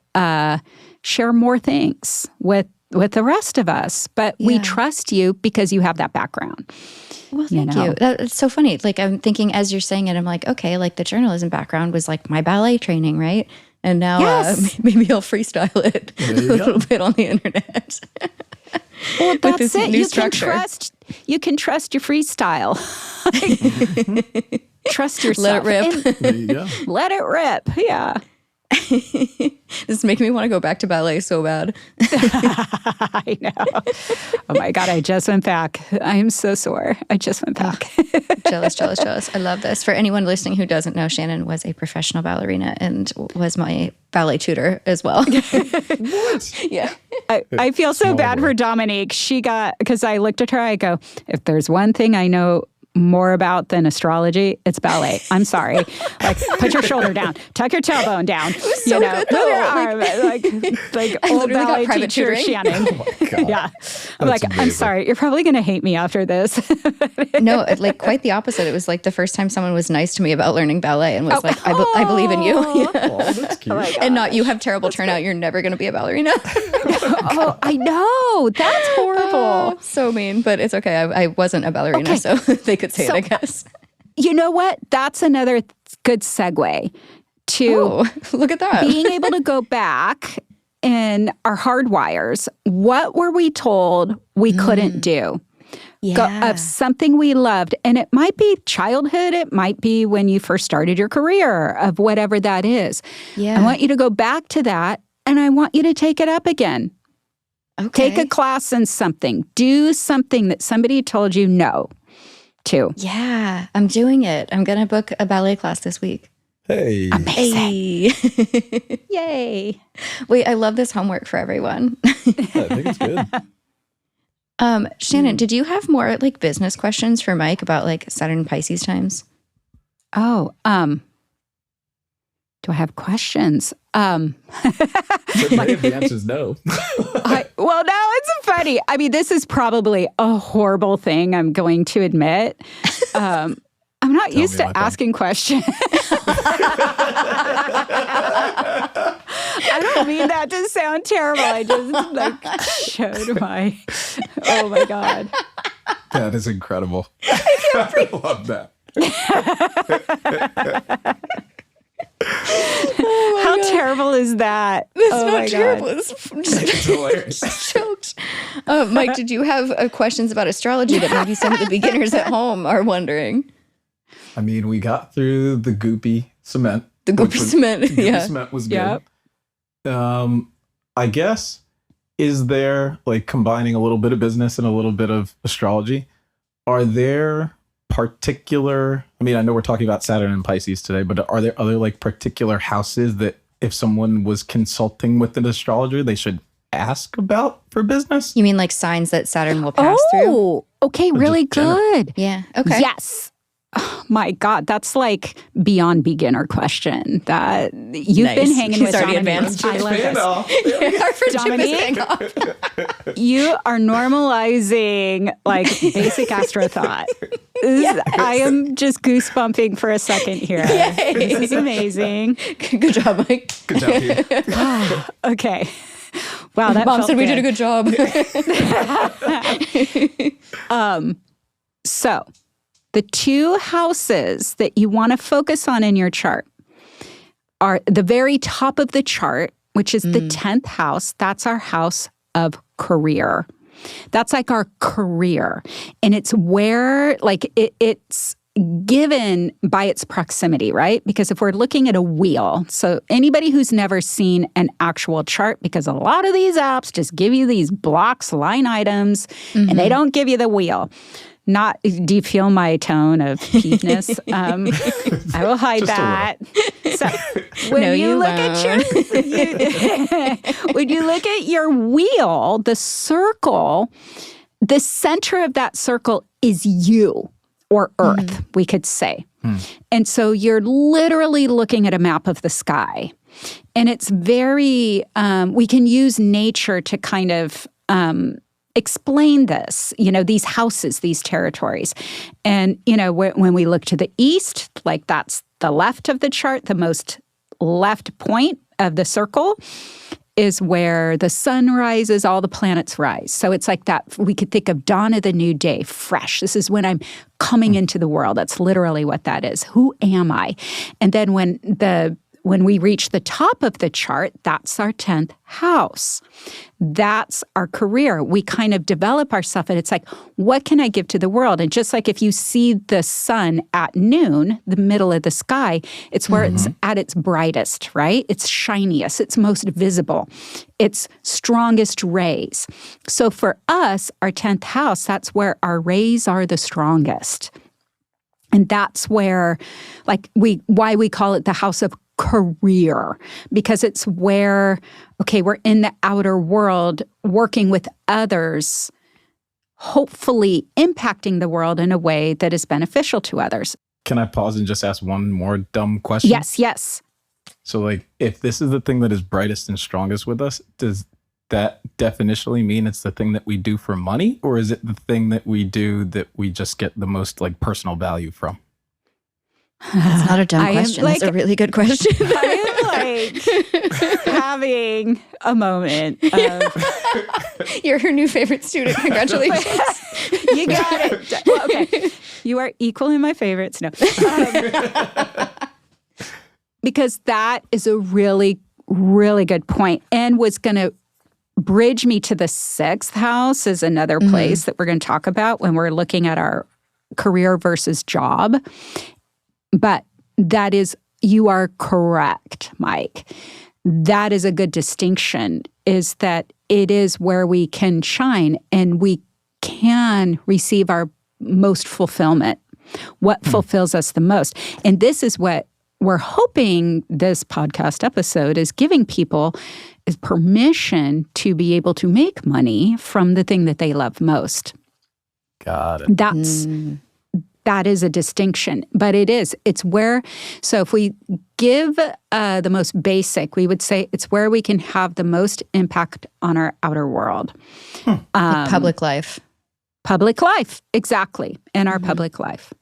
share more things with the rest of us. But we trust you because you have that background. Well, thank you. That's so funny. Like, I'm thinking as you're saying it, I'm like, okay, like the journalism background was like my ballet training, right? And now maybe I'll freestyle it a little bit on the internet. Well, that's it. New structure. You can trust your freestyle. Trust yourself. Let it rip. There you go. Let it rip. Yeah. This is making me want to go back to ballet so bad. I know. Oh my God, I just went back. I am so sore. I just went back. Jealous. I love this. For anyone listening who doesn't know, Shannon was a professional ballerina and was my ballet tutor as well. What? Yeah. I feel so bad for Dominique. Because I looked at her, I go, if there's one thing I know more about than astrology, it's ballet. I'm sorry. Like, put your shoulder down, tuck your tailbone down. So good, move your arm, like old ballet teacher Shannon. Oh my God. Yeah, I'm like, amazing. I'm sorry. You're probably going to hate me after this. No, like quite the opposite. It was like the first time someone was nice to me about learning ballet and was like, I believe in you. Yeah. Oh, that's cute. And not, you have terrible turnout. You're never going to be a ballerina. Oh, I know. That's horrible. So mean, but it's okay. I wasn't a ballerina, so they could say it, I guess. You know what? That's another good segue to look at that. being able to go back in our hardwires. What were we told we couldn't do? Of something we loved. And it might be childhood. It might be when you first started your career, of whatever that is. Yeah. I want you to go back to that, and I want you to take it up again. Okay. Take a class in something. Do something that somebody told you no to. Yeah, I'm doing it. I'm going to book a ballet class this week. Hey. Amazing. Hey. Yay. Wait, I love this homework for everyone. I think it's good. Shannon, did you have more like business questions for Mike about like Saturn and Pisces times? Oh, do I have questions? So maybe the answer is no. Well, no, it's funny. I mean, this is probably a horrible thing, I'm going to admit. I'm not used to asking questions. I don't mean that to sound terrible. I just showed my, oh my God. That is incredible. I love that. How terrible is that? That's oh not terrible. God. It's hilarious. Jokes. Mike, did you have questions about astrology that maybe some of the beginners at home are wondering? I mean, we got through the goopy cement. The goopy cement, Goopy cement was good. Yep. I guess, is there, like, combining a little bit of business and a little bit of astrology, are there particular, I mean, I know we're talking about Saturn and Pisces today, but are there other, like, particular houses that if someone was consulting with an astrologer, they should ask about for business? You mean like signs that Saturn will pass through? Oh, okay, really good. Yeah, okay. Yes. Oh, my God, that's like beyond beginner question. That you've been hanging He's with already Dominique. advanced. I love this. Our friendship is Dominique? paying off. You are normalizing like basic astro thought. I am just goosebumping for a second here. Yay. This is amazing. Good job, Mike. Good job, you. Okay. Wow, that Mom felt said we good. did a good job. So, the two houses that you want to focus on in your chart are the very top of the chart, which is the 10th house. That's our house of career. That's like our career. And it's where, like, it's given by its proximity, right? Because if we're looking at a wheel, so anybody who's never seen an actual chart, because a lot of these apps just give you these blocks, line items, and they don't give you the wheel. Do you feel my tone of peevedness? I will hide that. So when you look at your wheel, the circle, the center of that circle is you. Or Earth, we could say. And so you're literally looking at a map of the sky. And it's very, we can use nature to kind of explain this, these houses, these territories. And, when we look to the east, like that's the left of the chart, the most left point of the circle is where the sun rises, all the planets rise. So it's like that. We could think of dawn of the new day, fresh. This is when I'm coming into the world. That's literally what that is. Who am I? And then when we reach the top of the chart, that's our 10th house. That's our career. We kind of develop ourselves, and it's like, what can I give to the world? And just like if you see the sun at noon, the middle of the sky, it's where it's at its brightest, right? It's shiniest, it's most visible, its strongest rays. So for us, our 10th house, that's where our rays are the strongest. And that's where, why we call it the house of career, because it's where, we're in the outer world working with others, hopefully impacting the world in a way that is beneficial to others. Can I pause and just ask one more dumb question? Yes. So if this is the thing that is brightest and strongest with us, does that definitionally mean it's the thing that we do for money, or is it the thing that we do that we just get the most personal value from? That's not a dumb question. That's a really good question. I am having a moment of... You're her new favorite student. Congratulations. You got it. Well, okay. You are equal in my favorites. No. Because that is a really, really good point, and was going to bridge me to the 6th house is another place that we're going to talk about when we're looking at our career versus job. But that is, you are correct, Mike. That is a good distinction, is that it is where we can shine and we can receive our most fulfillment, what fulfills us the most. And this is what we're hoping this podcast episode is giving people, is permission to be able to make money from the thing that they love most. Got it. That is a distinction, but it's where, so if we give the most basic, we would say it's where we can have the most impact on our outer world. Like public life. Public life, exactly, in our public life.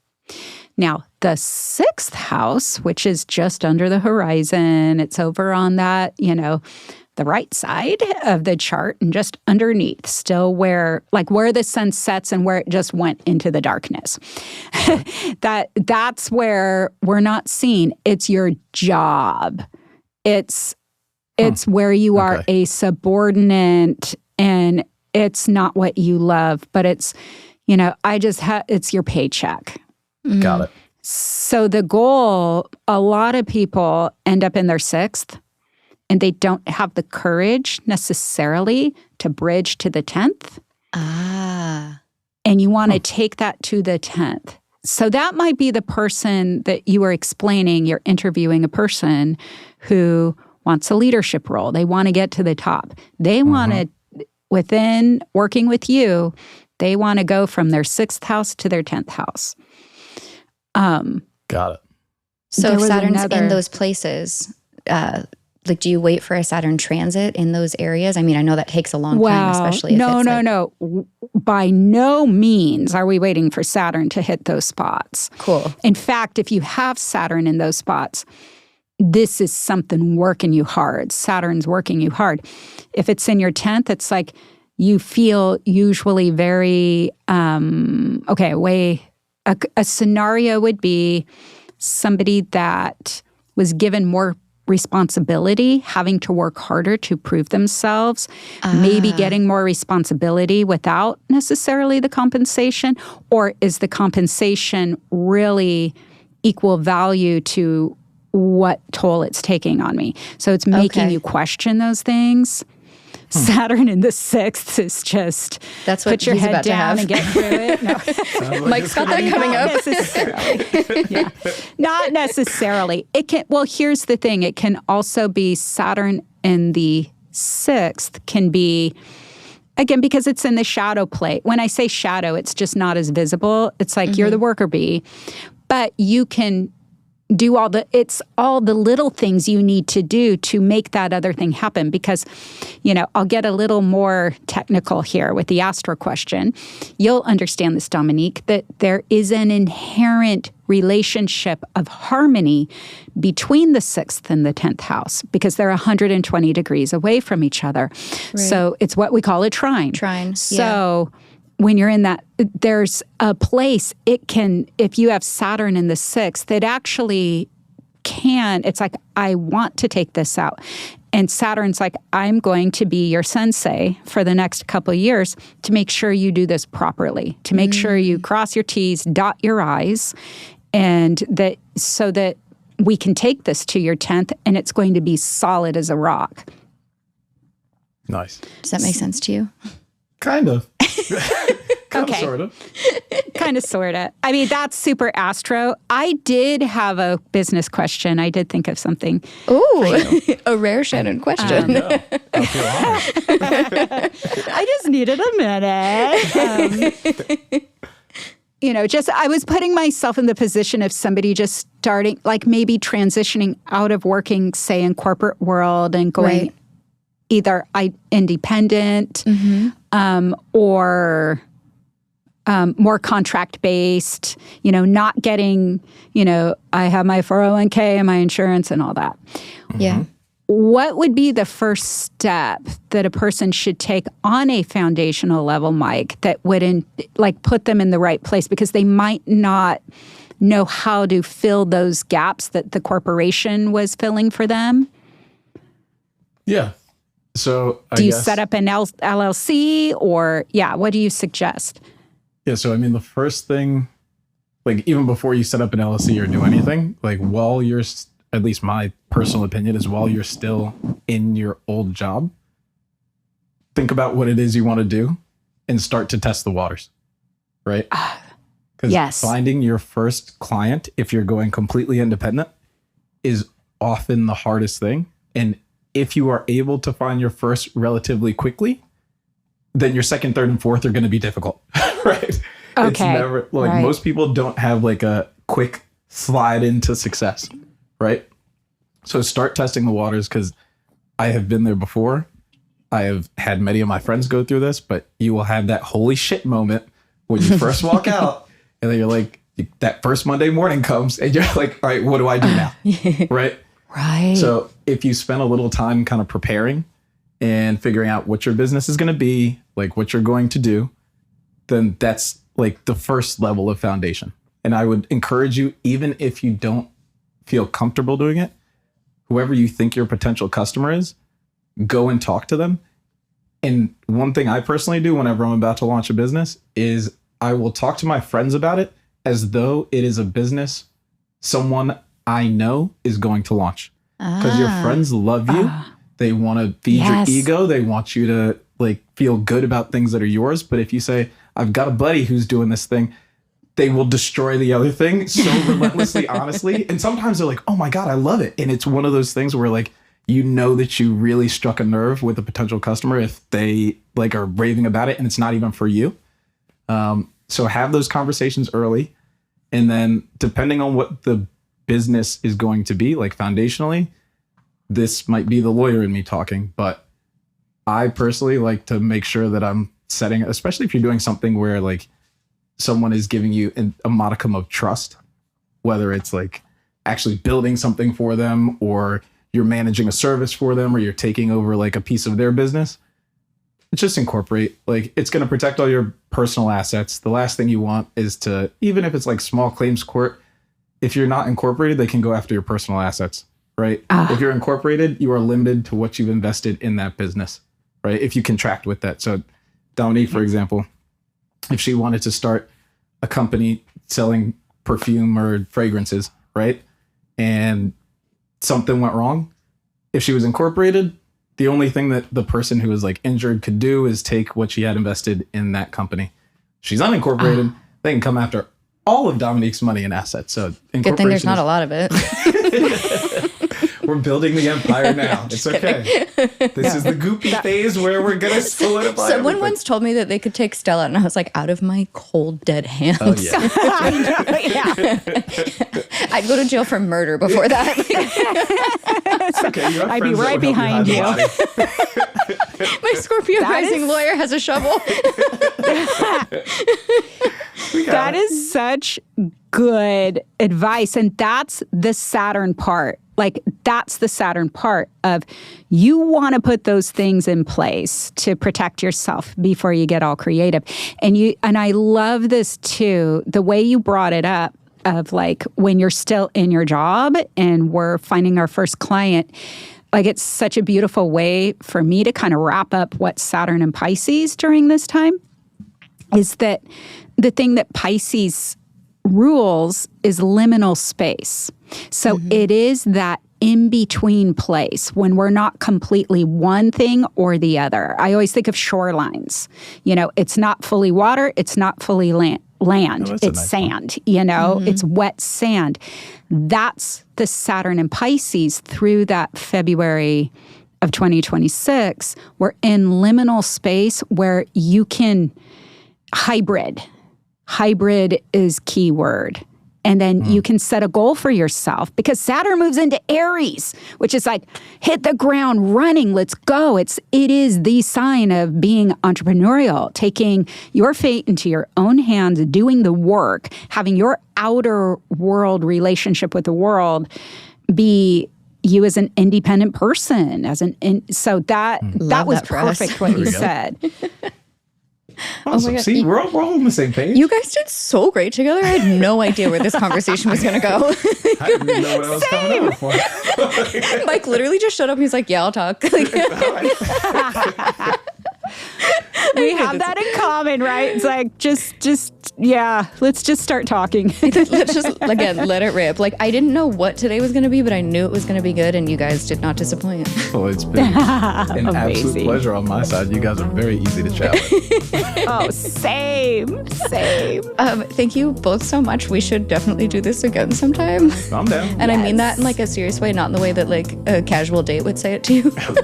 Now, the 6th house, which is just under the horizon, it's over on that, the right side of the chart and just underneath, still where the sun sets and where it just went into the darkness. That's where we're not seen. It's your job. It's where you are a subordinate, and it's not what you love, but it's, it's your paycheck. Got it. So the goal, a lot of people end up in their 6th, and they don't have the courage necessarily to bridge to the 10th. And you want to take that to the 10th. So that might be the person that you are explaining. You're interviewing a person who wants a leadership role. They want to get to the top. They want to, within working with you, they want to go from their 6th house to their 10th house. Got it. So if Saturn's in those places, do you wait for a Saturn transit in those areas? I mean, I know that takes a long time, especially if No. By no means are we waiting for Saturn to hit those spots. Cool. In fact, if you have Saturn in those spots, this is something working you hard. Saturn's working you hard. If it's in your 10th, it's like you feel usually very, a scenario would be somebody that was given more responsibility, having to work harder to prove themselves, maybe getting more responsibility without necessarily the compensation? Or is the compensation really equal value to what toll it's taking on me? So it's making you question those things. Saturn in the 6th is just that's what put your head down and get through it. No. Mike's got that coming up. Not necessarily. It can. Well, here's the thing. It can also be Saturn in the 6th can be, again, because it's in the shadow plate. When I say shadow, it's just not as visible. It's like you're the worker bee, but you can do all the little things you need to do to make that other thing happen. Because, I'll get a little more technical here with the astro question. You'll understand this, Dominique, that there is an inherent relationship of harmony between the 6th and the 10th house because they're 120 degrees away from each other. Right. So it's what we call a trine. So when you're in that, there's a place it can, if you have Saturn in the 6th, it actually can, it's like, I want to take this out. And Saturn's like, I'm going to be your sensei for the next couple of years to make sure you do this properly, to make sure you cross your T's, dot your I's, and that so that we can take this to your 10th and it's going to be solid as a rock. Nice. Does that make sense to you? Kind of. Okay. Sort of. Kind of, sort of. I mean, that's super astro. I did have a business question. I did think of something. Ooh, a rare Shannon question. I feel honored. I just needed a minute. I was putting myself in the position of somebody just starting, like maybe transitioning out of working, say, in corporate world and going either independent or more contract-based, not getting, I have my 401k and my insurance and all that. Yeah. What would be the first step that a person should take on a foundational level, Mike, that would put them in the right place? Because they might not know how to fill those gaps that the corporation was filling for them. Yeah. So do you set up an LLC or, what do you suggest? Yeah. So, I mean, the first thing, even before you set up an LLC or do anything, while you're, at least my personal opinion is while you're still in your old job, think about what it is you want to do and start to test the waters, right? Because finding your first client, if you're going completely independent, is often the hardest thing. And if you are able to find your first relatively quickly, then your second, third, and fourth are going to be difficult, right? Okay. It's never most people don't have a quick slide into success, right? So start testing the waters, because I have been there before. I have had many of my friends go through this, but you will have that holy shit moment when you first walk out and then you're like, that first Monday morning comes and you're like, all right, what do I do now? Right? Right. So if you spend a little time kind of preparing and figuring out what your business is going to be, what you're going to do, then that's the first level of foundation. And I would encourage you, even if you don't feel comfortable doing it, whoever you think your potential customer is, go and talk to them. And one thing I personally do whenever I'm about to launch a business is I will talk to my friends about it as though it is a business someone I know is going to launch. Because your friends love you. They want to feed your ego. They want you to feel good about things that are yours. But if you say, I've got a buddy who's doing this thing, they will destroy the other thing so relentlessly, honestly. And sometimes they're like, oh my God, I love it. And it's one of those things where that you really struck a nerve with a potential customer if they are raving about it and it's not even for you. So have those conversations early. And then depending on what the business is going to be, foundationally, this might be the lawyer in me talking, but I personally like to make sure that I'm setting, especially if you're doing something where someone is giving you a modicum of trust, whether it's actually building something for them or you're managing a service for them or you're taking over a piece of their business. Just incorporate, it's going to protect all your personal assets. The last thing you want is to, even if it's small claims court, if you're not incorporated, they can go after your personal assets, right? If you're incorporated, you are limited to what you've invested in that business, right? If you contract with that. So Dominique, for example, if she wanted to start a company selling perfume or fragrances, right? And something went wrong, if she was incorporated, the only thing that the person who was like injured could do is take what she had invested in that company. She's unincorporated. They can come after all of Dominique's money and assets. So good thing there's not a lot of it. We're building the empire now. It's okay. This is the goopy phase where we're going to solidify Someone everything. once told me that they could take Stella, and I was like, out of my cold, dead hands. Oh, yeah. I'd go to jail for murder before that. It's okay. You have I'd be friends that right would help behind you. hide the body. My Scorpio rising lawyer has a shovel. That is such good advice. And that's the Saturn part. Like, that's the Saturn part of you want to put those things in place to protect yourself before you get all creative. And I love this too, the way you brought it up of like when you're still in your job and we're finding our first client. Like, it's such a beautiful way for me to kind of wrap up what Saturn and Pisces during this time is that the thing that Pisces rules is liminal space. So it is that in-between place when we're not completely one thing or the other. I always think of shorelines. You know, it's not fully water, it's not fully land. Oh, It's nice sand, you know, it's wet sand. That's the Saturn and Pisces through that February of 2026. We're in liminal space where you can hybrid. Hybrid is key word. And then you can set a goal for yourself because Saturn moves into Aries, which is like hit the ground running, let's go. It is the sign of being entrepreneurial, taking your fate into your own hands, doing the work, having your outer world relationship with the world be you as an independent person. So that was that for us. perfect what you said. Awesome. God. See, we're all on the same page. You guys did so great together. I had no idea where this conversation was going to go. I didn't even know what I was coming over for. Mike literally just shut up. He's like, yeah, I'll talk. We have that in common, right? It's like, yeah, let's just start talking. Let's just, again, let it rip. Like, I didn't know what today was going to be, but I knew it was going to be good, and you guys did not disappoint. Well, it's been an absolute pleasure on my side. You guys are very easy to chat with. Oh, same. Thank you both so much. We should definitely do this again sometime. I'm down. And I mean that in like a serious way, not in the way that like a casual date would say it to you. Oh,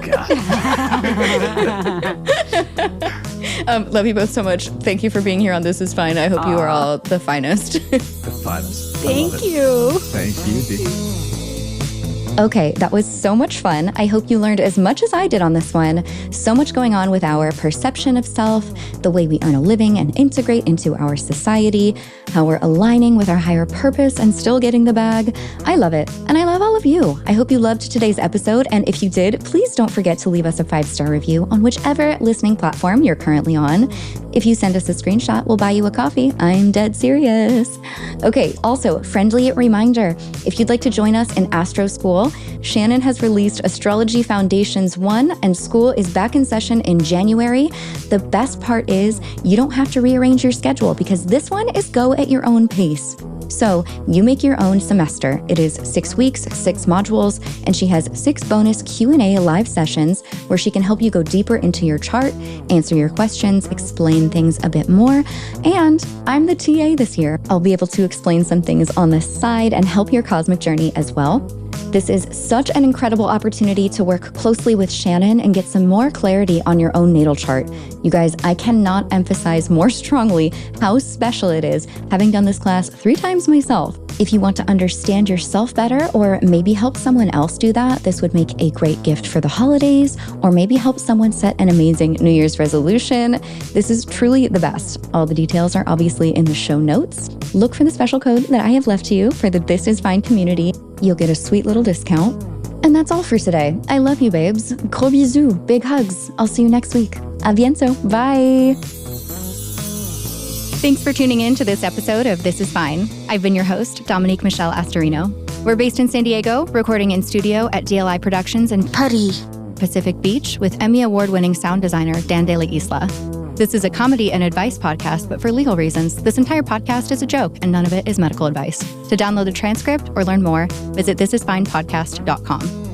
God. Love you both so much. Thank you for being here on This Is Fine. I hope you are all the finest. The finest. Thank you. Thank you, Dee. Okay, that was so much fun. I hope you learned as much as I did on this one. So much going on with our perception of self, the way we earn a living and integrate into our society, how we're aligning with our higher purpose and still getting the bag. I love it. And I love all of you. I hope you loved today's episode. And if you did, please don't forget to leave us a 5-star review on whichever listening platform you're currently on. If you send us a screenshot, we'll buy you a coffee. I'm dead serious. Okay, also, friendly reminder, if you'd like to join us in Astro School, Shannon has released Astrology Foundations 1 and school is back in session in January. The best part is you don't have to rearrange your schedule because this one is go at your own pace. So you make your own semester. It is 6 weeks, 6 modules, and she has 6 bonus Q&A live sessions where she can help you go deeper into your chart, answer your questions, explain things a bit more. And I'm the TA this year. I'll be able to explain some things on the side and help your cosmic journey as well. This is such an incredible opportunity to work closely with Shannon and get some more clarity on your own natal chart. You guys, I cannot emphasize more strongly how special it is having done this class 3 times myself. If you want to understand yourself better or maybe help someone else do that, this would make a great gift for the holidays or maybe help someone set an amazing New Year's resolution. This is truly the best. All the details are obviously in the show notes. Look for the special code that I have left to you for the This Is Fine community. You'll get a sweet little discount. And that's all for today. I love you, babes. Gros bisous. Big hugs. I'll see you next week. A bientôt. Bye. Thanks for tuning in to this episode of This Is Fine. I've been your host, Dominique Michelle Astorino. We're based in San Diego, recording in studio at DLI Productions in Pacific Beach with Emmy Award-winning sound designer Dan De La Isla. This is a comedy and advice podcast, but for legal reasons, this entire podcast is a joke and none of it is medical advice. To download the transcript or learn more, visit thisisfinepodcast.com.